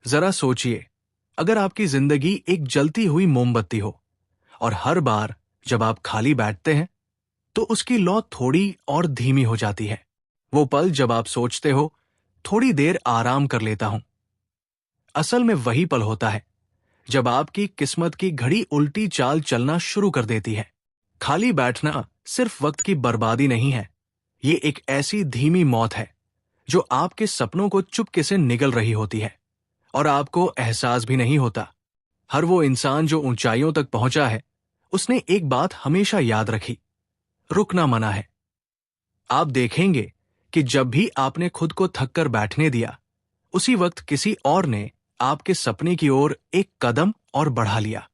जरा सोचिए, अगर आपकी जिंदगी एक जलती हुई मोमबत्ती हो और हर बार जब आप खाली बैठते हैं तो उसकी लौ थोड़ी और धीमी हो जाती है। वो पल जब आप सोचते हो थोड़ी देर आराम कर लेता हूं, असल में वही पल होता है जब आपकी किस्मत की घड़ी उल्टी चाल चलना शुरू कर देती है। खाली बैठना सिर्फ वक्त की बर्बादी नहीं है, ये एक ऐसी धीमी मौत है जो आपके सपनों को चुपके से निगल रही होती है और आपको एहसास भी नहीं होता। हर वो इंसान जो ऊंचाइयों तक पहुंचा है, उसने एक बात हमेशा याद रखी, रुकना मना है। आप देखेंगे कि जब भी आपने खुद को थक कर बैठने दिया, उसी वक्त किसी और ने आपके सपने की ओर एक कदम और बढ़ा लिया।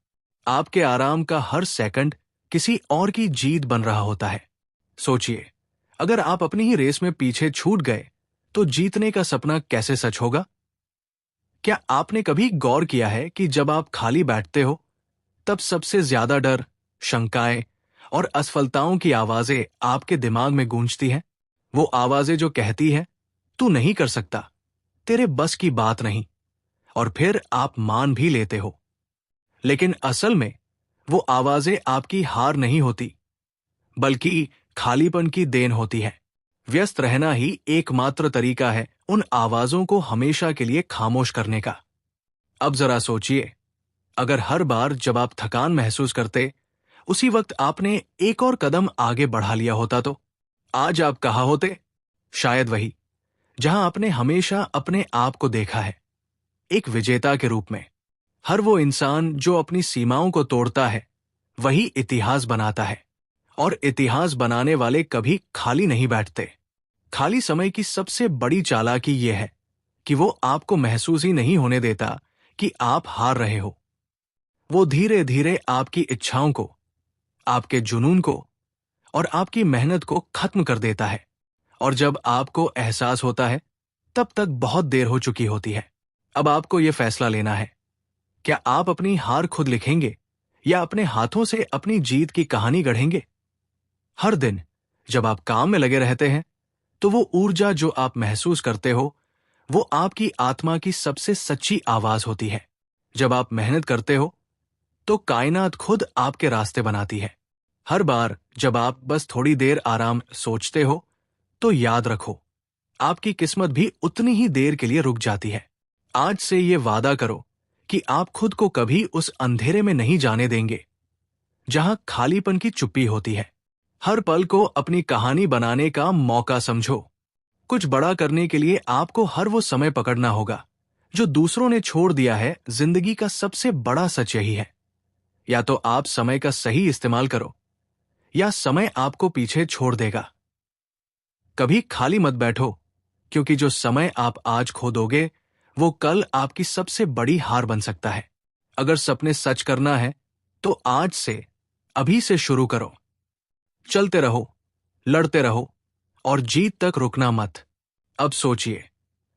आपके आराम का हर सेकंड किसी और की जीत बन रहा होता है। सोचिए, अगर आप अपनी ही रेस में पीछे छूट गए तो जीतने का सपना कैसे सच होगा? क्या आपने कभी गौर किया है कि जब आप खाली बैठते हो तब सबसे ज्यादा डर, शंकाएं और असफलताओं की आवाजें आपके दिमाग में गूंजती हैं? वो आवाजें जो कहती हैं, तू नहीं कर सकता, तेरे बस की बात नहीं, और फिर आप मान भी लेते हो। लेकिन असल में वो आवाजें आपकी हार नहीं होती, बल्कि खालीपन की देन होती है। व्यस्त रहना ही एकमात्र तरीका है उन आवाजों को हमेशा के लिए खामोश करने का। अब जरा सोचिए, अगर हर बार जब आप थकान महसूस करते, उसी वक्त आपने एक और कदम आगे बढ़ा लिया होता तो आज आप कहाँ होते? शायद वही जहां आपने हमेशा अपने आप को देखा है, एक विजेता के रूप में। हर वो इंसान जो अपनी सीमाओं को तोड़ता है, वही इतिहास बनाता है, और इतिहास बनाने वाले कभी खाली नहीं बैठते। खाली समय की सबसे बड़ी चालाकी यह है कि वो आपको महसूस ही नहीं होने देता कि आप हार रहे हो। वो धीरे धीरे आपकी इच्छाओं को, आपके जुनून को और आपकी मेहनत को खत्म कर देता है, और जब आपको एहसास होता है तब तक बहुत देर हो चुकी होती है। अब आपको यह फैसला लेना है, क्या आप अपनी हार खुद लिखेंगे या अपने हाथों से अपनी जीत की कहानी गढ़ेंगे? हर दिन जब आप काम में लगे रहते हैं तो वो ऊर्जा जो आप महसूस करते हो, वो आपकी आत्मा की सबसे सच्ची आवाज होती है। जब आप मेहनत करते हो तो कायनात खुद आपके रास्ते बनाती है। हर बार जब आप बस थोड़ी देर आराम सोचते हो तो याद रखो, आपकी किस्मत भी उतनी ही देर के लिए रुक जाती है। आज से ये वादा करो कि आप खुद को कभी उस अंधेरे में नहीं जाने देंगे जहां खालीपन की चुप्पी होती है। हर पल को अपनी कहानी बनाने का मौका समझो। कुछ बड़ा करने के लिए आपको हर वो समय पकड़ना होगा जो दूसरों ने छोड़ दिया है। जिंदगी का सबसे बड़ा सच यही है, या तो आप समय का सही इस्तेमाल करो या समय आपको पीछे छोड़ देगा। कभी खाली मत बैठो, क्योंकि जो समय आप आज खो दोगे वो कल आपकी सबसे बड़ी हार बन सकता है। अगर सपने सच करना है तो आज से, अभी से शुरू करो। चलते रहो, लड़ते रहो और जीत तक रुकना मत। अब सोचिए,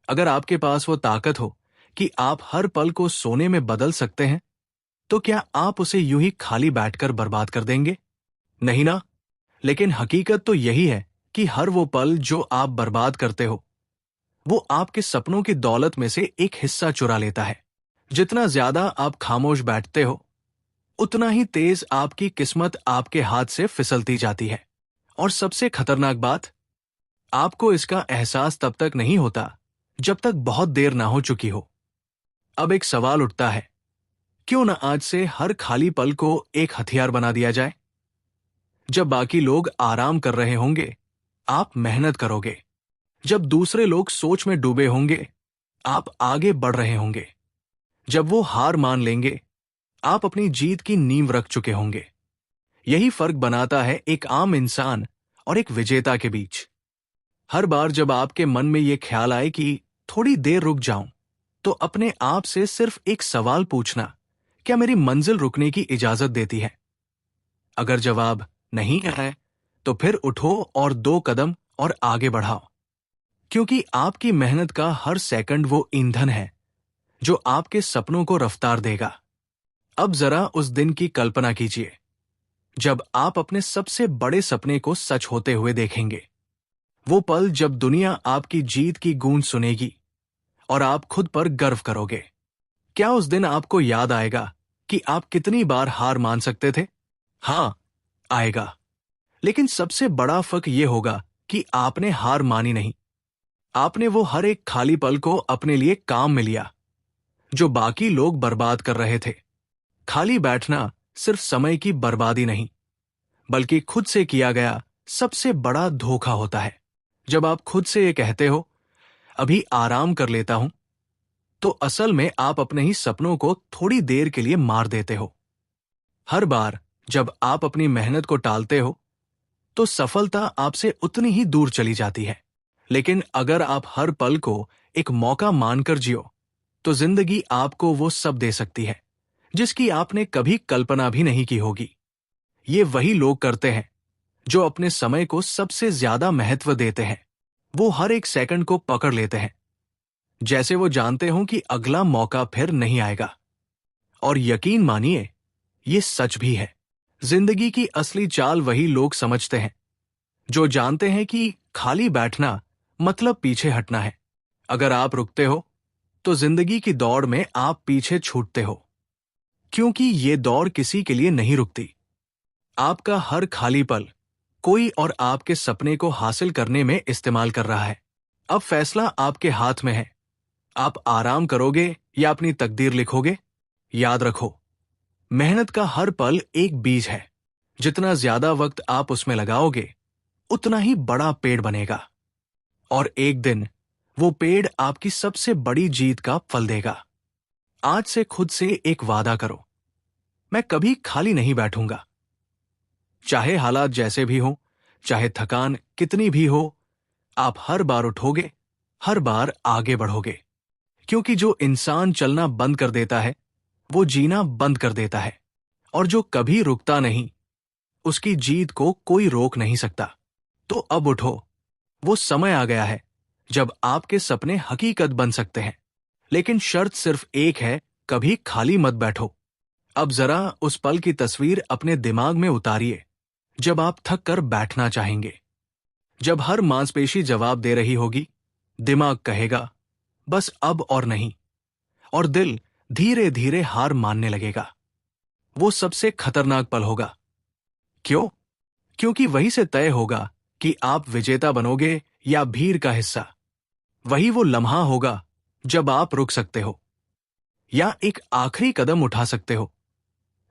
अगर आपके पास वो ताकत हो कि आप हर पल को सोने में बदल सकते हैं, तो क्या आप उसे यूं ही खाली बैठकर बर्बाद कर देंगे? नहीं ना। लेकिन हकीकत तो यही है कि हर वो पल जो आप बर्बाद करते हो, वो आपके सपनों की दौलत में से एक हिस्सा चुरा लेता है। जितना ज्यादा आप खामोश बैठते हो, उतना ही तेज आपकी किस्मत आपके हाथ से फिसलती जाती है। और सबसे खतरनाक बात, आपको इसका एहसास तब तक नहीं होता जब तक बहुत देर ना हो चुकी हो। अब एक सवाल उठता है, क्यों ना आज से हर खाली पल को एक हथियार बना दिया जाए? जब बाकी लोग आराम कर रहे होंगे, आप मेहनत करोगे। जब दूसरे लोग सोच में डूबे होंगे, आप आगे बढ़ रहे होंगे। जब वो हार मान लेंगे, आप अपनी जीत की नींव रख चुके होंगे। यही फर्क बनाता है एक आम इंसान और एक विजेता के बीच। हर बार जब आपके मन में ये ख्याल आए कि थोड़ी देर रुक जाऊं, तो अपने आप से सिर्फ एक सवाल पूछना, क्या मेरी मंजिल रुकने की इजाजत देती है? अगर जवाब नहीं है, तो फिर उठो और 2 कदम और आगे बढ़ाओ, क्योंकि आपकी मेहनत का हर सेकंड वो ईंधन है जो आपके सपनों को रफ्तार देगा। अब जरा उस दिन की कल्पना कीजिए जब आप अपने सबसे बड़े सपने को सच होते हुए देखेंगे। वो पल जब दुनिया आपकी जीत की गूंज सुनेगी और आप खुद पर गर्व करोगे। क्या उस दिन आपको याद आएगा कि आप कितनी बार हार मान सकते थे? हाँ, आएगा। लेकिन सबसे बड़ा फर्क ये होगा कि आपने हार मानी नहीं। आपने वो हर एक खाली पल को अपने लिए काम में लिया जो बाकी लोग बर्बाद कर रहे थे। खाली बैठना सिर्फ समय की बर्बादी नहीं, बल्कि खुद से किया गया सबसे बड़ा धोखा होता है। जब आप खुद से ये कहते हो, अभी आराम कर लेता हूं, तो असल में आप अपने ही सपनों को थोड़ी देर के लिए मार देते हो। हर बार जब आप अपनी मेहनत को टालते हो, तो सफलता आपसे उतनी ही दूर चली जाती है। लेकिन अगर आप हर पल को एक मौका मानकर जियो, तो जिंदगी आपको वो सब दे सकती है जिसकी आपने कभी कल्पना भी नहीं की होगी। ये वही लोग करते हैं जो अपने समय को सबसे ज्यादा महत्व देते हैं। वो हर एक सेकंड को पकड़ लेते हैं, जैसे वो जानते हों कि अगला मौका फिर नहीं आएगा। और यकीन मानिए, ये सच भी है। जिंदगी की असली चाल वही लोग समझते हैं जो जानते हैं कि खाली बैठना मतलब पीछे हटना है। अगर आप रुकते हो, तो जिंदगी की दौड़ में आप पीछे छूटते हो, क्योंकि ये दौड़ किसी के लिए नहीं रुकती। आपका हर खाली पल कोई और आपके सपने को हासिल करने में इस्तेमाल कर रहा है। अब फैसला आपके हाथ में है। आप आराम करोगे या अपनी तकदीर लिखोगे? याद रखो, मेहनत का हर पल एक बीज है। जितना ज्यादा वक्त आप उसमें लगाओगे, उतना ही बड़ा पेड़ बनेगा। और एक दिन वो पेड़ आपकी सबसे बड़ी जीत का फल देगा। आज से खुद से एक वादा करो, मैं कभी खाली नहीं बैठूंगा। चाहे हालात जैसे भी हों, चाहे थकान कितनी भी हो, आप हर बार उठोगे, हर बार आगे बढ़ोगे। क्योंकि जो इंसान चलना बंद कर देता है, वो जीना बंद कर देता है। और जो कभी रुकता नहीं, उसकी जीत को कोई रोक नहीं सकता। तो अब उठो, वो समय आ गया है जब आपके सपने हकीकत बन सकते हैं। लेकिन शर्त सिर्फ एक है, कभी खाली मत बैठो। अब जरा उस पल की तस्वीर अपने दिमाग में उतारिए जब आप थक कर बैठना चाहेंगे। जब हर मांसपेशी जवाब दे रही होगी, दिमाग कहेगा बस अब और नहीं, और दिल धीरे धीरे हार मानने लगेगा। वो सबसे खतरनाक पल होगा। क्यों? क्योंकि वहीं से तय होगा कि आप विजेता बनोगे या भीड़ का हिस्सा। वही वो लम्हा होगा जब आप रुक सकते हो या एक आखिरी कदम उठा सकते हो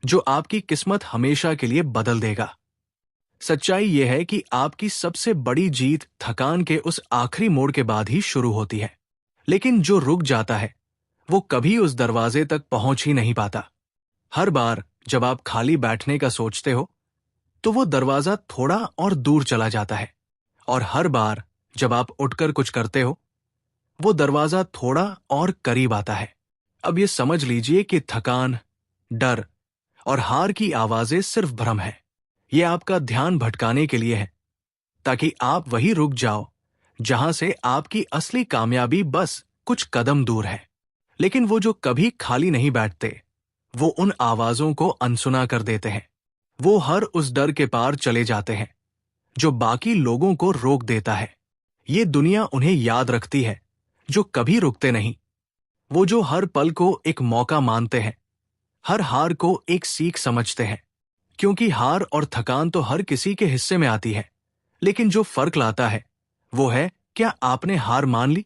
जो आपकी किस्मत हमेशा के लिए बदल देगा। सच्चाई यह है कि आपकी सबसे बड़ी जीत थकान के उस आखिरी मोड़ के बाद ही शुरू होती है। लेकिन जो रुक जाता है, वो कभी उस दरवाजे तक पहुंच ही नहीं पाता। हर बार जब आप खाली बैठने का सोचते हो, तो वो दरवाजा थोड़ा और दूर चला जाता है। और हर बार जब आप उठकर कुछ करते हो, वो दरवाजा थोड़ा और करीब आता है। अब ये समझ लीजिए कि थकान, डर और हार की आवाजें सिर्फ भ्रम है। ये आपका ध्यान भटकाने के लिए है, ताकि आप वहीं रुक जाओ जहां से आपकी असली कामयाबी बस कुछ कदम दूर है। लेकिन वो जो कभी खाली नहीं बैठते, वो उन आवाजों को अनसुना कर देते हैं। वो हर उस डर के पार चले जाते हैं जो बाकी लोगों को रोक देता है। ये दुनिया उन्हें याद रखती है जो कभी रुकते नहीं। वो जो हर पल को एक मौका मानते हैं, हर हार को एक सीख समझते हैं। क्योंकि हार और थकान तो हर किसी के हिस्से में आती है। लेकिन जो फर्क लाता है, वो है क्या आपने हार मान ली?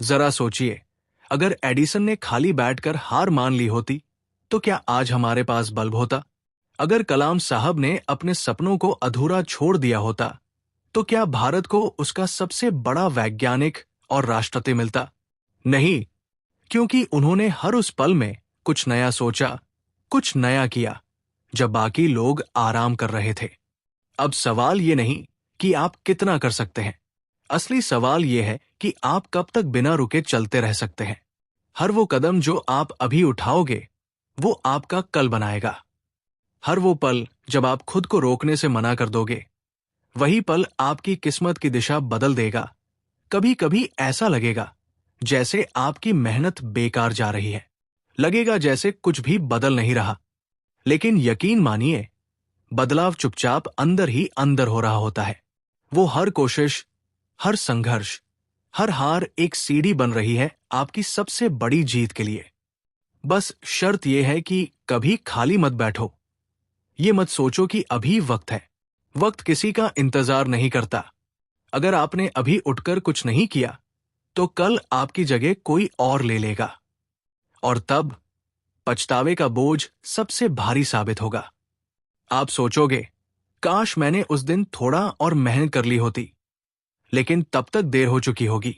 जरा सोचिए, अगर एडिसन ने खाली बैठकर हार मान ली होती, तो क्या आज हमारे पास बल्ब होता? अगर कलाम साहब ने अपने सपनों को अधूरा छोड़ दिया होता, तो क्या भारत को उसका सबसे बड़ा वैज्ञानिक और राष्ट्रपति मिलता? नहीं, क्योंकि उन्होंने हर उस पल में कुछ नया सोचा, कुछ नया किया, जब बाकी लोग आराम कर रहे थे। अब सवाल ये नहीं कि आप कितना कर सकते हैं। असली सवाल ये है कि आप कब तक बिना रुके चलते रह सकते हैं। हर वो कदम जो आप अभी उठाओगे, वो आपका कल बनाएगा। हर वो पल जब आप खुद को रोकने से मना कर दोगे, वही पल आपकी किस्मत की दिशा बदल देगा। कभी कभी ऐसा लगेगा जैसे आपकी मेहनत बेकार जा रही है, लगेगा जैसे कुछ भी बदल नहीं रहा। लेकिन यकीन मानिए, बदलाव चुपचाप अंदर ही अंदर हो रहा होता है। वो हर कोशिश, हर संघर्ष, हर हार एक सीढ़ी बन रही है आपकी सबसे बड़ी जीत के लिए। बस शर्त यह है कि कभी खाली मत बैठो। ये मत सोचो कि अभी वक्त है। वक्त किसी का इंतजार नहीं करता। अगर आपने अभी उठकर कुछ नहीं किया तो कल आपकी जगह कोई और ले लेगा, और तब पछतावे का बोझ सबसे भारी साबित होगा। आप सोचोगे, काश मैंने उस दिन थोड़ा और मेहनत कर ली होती, लेकिन तब तक देर हो चुकी होगी।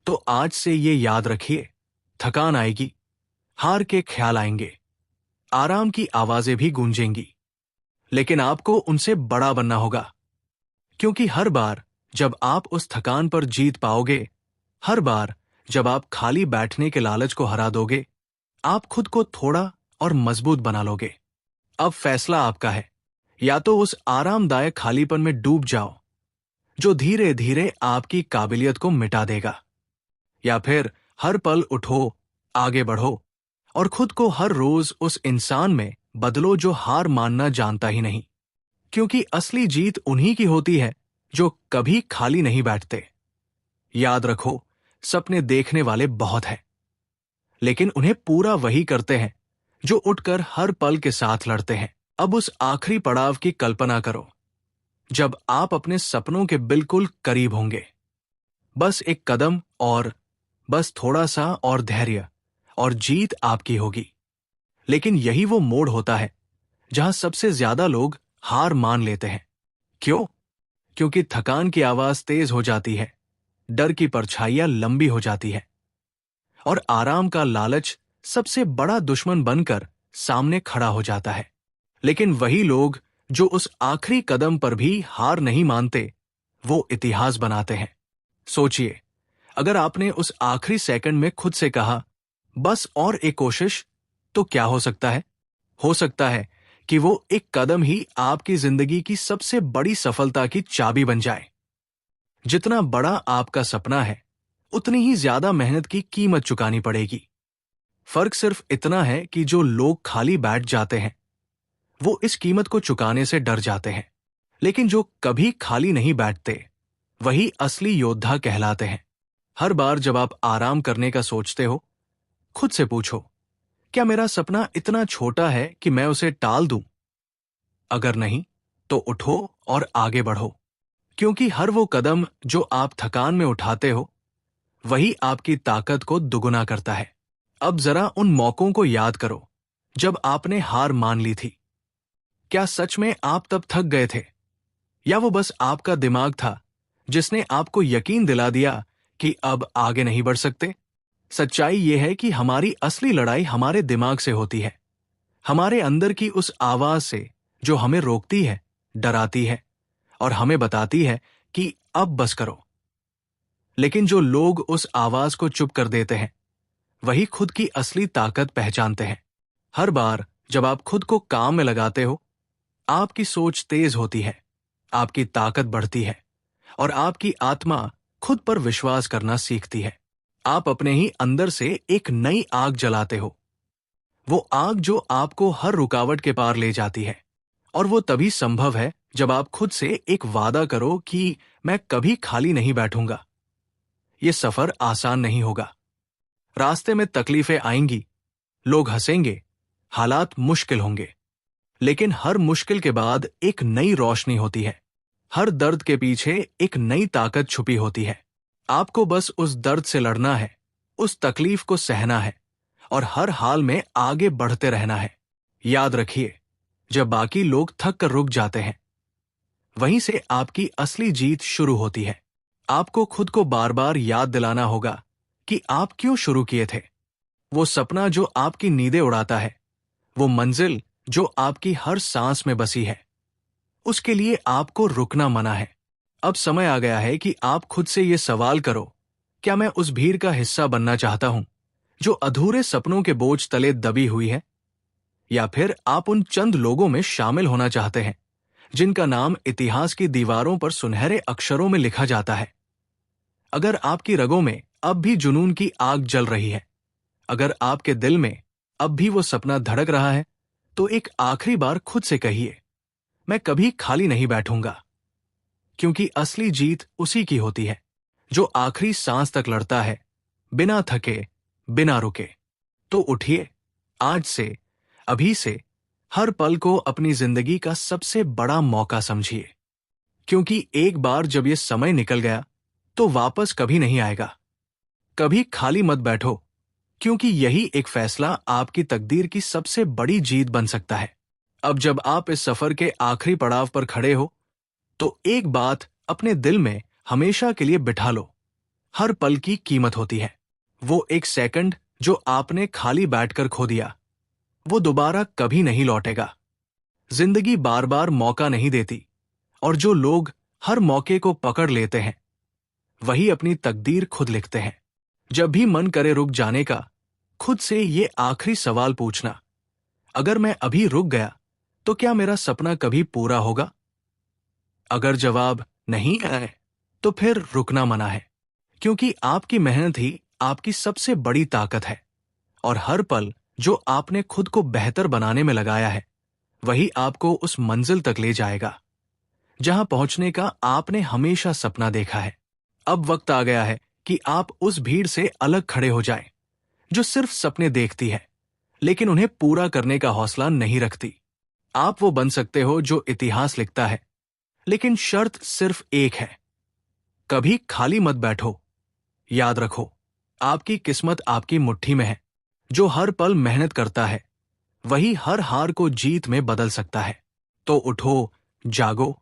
तो आज से ये याद रखिए, थकान आएगी, हार के ख्याल आएंगे, आराम की आवाजें भी गूंजेंगी, लेकिन आपको उनसे बड़ा बनना होगा। क्योंकि हर बार जब आप उस थकान पर जीत पाओगे, हर बार जब आप खाली बैठने के लालच को हरा दोगे, आप खुद को थोड़ा और मजबूत बना लोगे। अब फैसला आपका है। या तो उस आरामदायक खालीपन में डूब जाओ जो धीरे धीरे आपकी काबिलियत को मिटा देगा, या फिर हर पल उठो, आगे बढ़ो और खुद को हर रोज उस इंसान में बदलो जो हार मानना जानता ही नहीं। क्योंकि असली जीत उन्हीं की होती है जो कभी खाली नहीं बैठते। याद रखो, सपने देखने वाले बहुत हैं, लेकिन उन्हें पूरा वही करते हैं जो उठकर हर पल के साथ लड़ते हैं। अब उस आखिरी पड़ाव की कल्पना करो जब आप अपने सपनों के बिल्कुल करीब होंगे। बस एक कदम और, बस थोड़ा सा और धैर्य, और जीत आपकी होगी। लेकिन यही वो मोड़ होता है जहां सबसे ज्यादा लोग हार मान लेते हैं। क्यों? क्योंकि थकान की आवाज तेज हो जाती है, डर की परछाइयां लंबी हो जाती है, और आराम का लालच सबसे बड़ा दुश्मन बनकर सामने खड़ा हो जाता है। लेकिन वही लोग जो उस आखिरी कदम पर भी हार नहीं मानते, वो इतिहास बनाते हैं। सोचिए, अगर आपने उस आखिरी सेकंड में खुद से कहा, बस और एक कोशिश, तो क्या हो सकता है? हो सकता है कि वो एक कदम ही आपकी जिंदगी की सबसे बड़ी सफलता की चाबी बन जाए। जितना बड़ा आपका सपना है, उतनी ही ज्यादा मेहनत की कीमत चुकानी पड़ेगी। फर्क सिर्फ इतना है कि जो लोग खाली बैठ जाते हैं, वो इस कीमत को चुकाने से डर जाते हैं। लेकिन जो कभी खाली नहीं बैठते, वही असली योद्धा कहलाते हैं। हर बार जब आप आराम करने का सोचते हो, खुद से पूछो, क्या मेरा सपना इतना छोटा है कि मैं उसे टाल दूं? अगर नहीं, तो उठो और आगे बढ़ो। क्योंकि हर वो कदम जो आप थकान में उठाते हो, वही आपकी ताकत को दुगुना करता है। अब जरा उन मौकों को याद करो जब आपने हार मान ली थी। क्या सच में आप तब थक गए थे, या वो बस आपका दिमाग था जिसने आपको यकीन दिला दिया कि अब आगे नहीं बढ़ सकते? सच्चाई यह है कि हमारी असली लड़ाई हमारे दिमाग से होती है, हमारे अंदर की उस आवाज से जो हमें रोकती है, डराती है और हमें बताती है कि अब बस करो। लेकिन जो लोग उस आवाज को चुप कर देते हैं, वही खुद की असली ताकत पहचानते हैं। हर बार जब आप खुद को काम में लगाते हो, आपकी सोच तेज होती है, आपकी ताकत बढ़ती है और आपकी आत्मा खुद पर विश्वास करना सीखती है। आप अपने ही अंदर से एक नई आग जलाते हो, वो आग जो आपको हर रुकावट के पार ले जाती है। और वो तभी संभव है जब आप खुद से एक वादा करो कि मैं कभी खाली नहीं बैठूंगा। ये सफर आसान नहीं होगा। रास्ते में तकलीफें आएंगी, लोग हंसेंगे, हालात मुश्किल होंगे, लेकिन हर मुश्किल के बाद एक नई रोशनी होती है। हर दर्द के पीछे एक नई ताकत छुपी होती है। आपको बस उस दर्द से लड़ना है, उस तकलीफ को सहना है और हर हाल में आगे बढ़ते रहना है। याद रखिए, जब बाकी लोग थक कर रुक जाते हैं, वहीं से आपकी असली जीत शुरू होती है। आपको खुद को बार बार याद दिलाना होगा कि आप क्यों शुरू किए थे। वो सपना जो आपकी नींदें उड़ाता है, वो मंजिल जो आपकी हर सांस में बसी है, उसके लिए आपको रुकना मना है। अब समय आ गया है कि आप खुद से ये सवाल करो, क्या मैं उस भीड़ का हिस्सा बनना चाहता हूं जो अधूरे सपनों के बोझ तले दबी हुई है, या फिर आप उन चंद लोगों में शामिल होना चाहते हैं जिनका नाम इतिहास की दीवारों पर सुनहरे अक्षरों में लिखा जाता है। अगर आपकी रगों में अब भी जुनून की आग जल रही है, अगर आपके दिल में अब भी वो सपना धड़क रहा है, तो एक आखिरी बार खुद से कहिए, मैं कभी खाली नहीं बैठूंगा। क्योंकि असली जीत उसी की होती है जो आखिरी सांस तक लड़ता है, बिना थके, बिना रुके। तो उठिए, आज से, अभी से, हर पल को अपनी जिंदगी का सबसे बड़ा मौका समझिए, क्योंकि एक बार जब ये समय निकल गया तो वापस कभी नहीं आएगा। कभी खाली मत बैठो, क्योंकि यही एक फैसला आपकी तकदीर की सबसे बड़ी जीत बन सकता है। अब जब आप इस सफर के आखिरी पड़ाव पर खड़े हो, तो एक बात अपने दिल में हमेशा के लिए बिठा लो, हर पल की कीमत होती है। वो एक सेकंड जो आपने खाली बैठकर खो दिया, वो दोबारा कभी नहीं लौटेगा। जिंदगी बार बार मौका नहीं देती, और जो लोग हर मौके को पकड़ लेते हैं, वही अपनी तकदीर खुद लिखते हैं। जब भी मन करे रुक जाने का, खुद से ये आखिरी सवाल पूछना, अगर मैं अभी रुक गया तो क्या मेरा सपना कभी पूरा होगा? अगर जवाब नहीं आए तो फिर रुकना मना है, क्योंकि आपकी मेहनत ही आपकी सबसे बड़ी ताकत है, और हर पल जो आपने खुद को बेहतर बनाने में लगाया है, वही आपको उस मंजिल तक ले जाएगा जहां पहुंचने का आपने हमेशा सपना देखा है। अब वक्त आ गया है कि आप उस भीड़ से अलग खड़े हो जाएं, जो सिर्फ सपने देखती है लेकिन उन्हें पूरा करने का हौसला नहीं रखती। आप वो बन सकते हो जो इतिहास लिखता है, लेकिन शर्त सिर्फ एक है, कभी खाली मत बैठो। याद रखो, आपकी किस्मत आपकी मुट्ठी में है। जो हर पल मेहनत करता है, वही हर हार को जीत में बदल सकता है। तो उठो, जागो,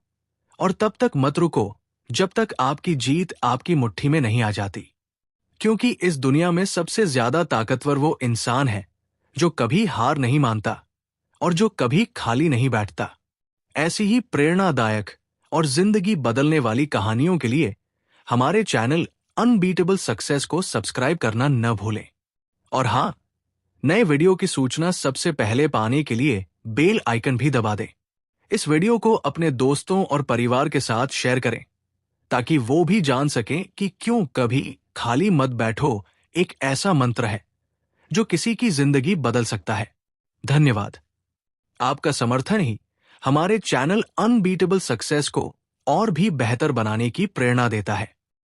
और तब तक मत रुको जब तक आपकी जीत आपकी मुट्ठी में नहीं आ जाती, क्योंकि इस दुनिया में सबसे ज्यादा ताकतवर वो इंसान है जो कभी हार नहीं मानता और जो कभी खाली नहीं बैठता। ऐसी ही प्रेरणादायक और जिंदगी बदलने वाली कहानियों के लिए हमारे चैनल अनबीटेबल सक्सेस को सब्सक्राइब करना न भूलें। और हाँ, नए वीडियो की सूचना सबसे पहले पाने के लिए बेल आइकन भी दबा दें। इस वीडियो को अपने दोस्तों और परिवार के साथ शेयर करें, ताकि वो भी जान सकें कि क्यों कभी खाली मत बैठो एक ऐसा मंत्र है जो किसी की जिंदगी बदल सकता है। धन्यवाद। आपका समर्थन ही हमारे चैनल अनबीटेबल सक्सेस को और भी बेहतर बनाने की प्रेरणा देता है।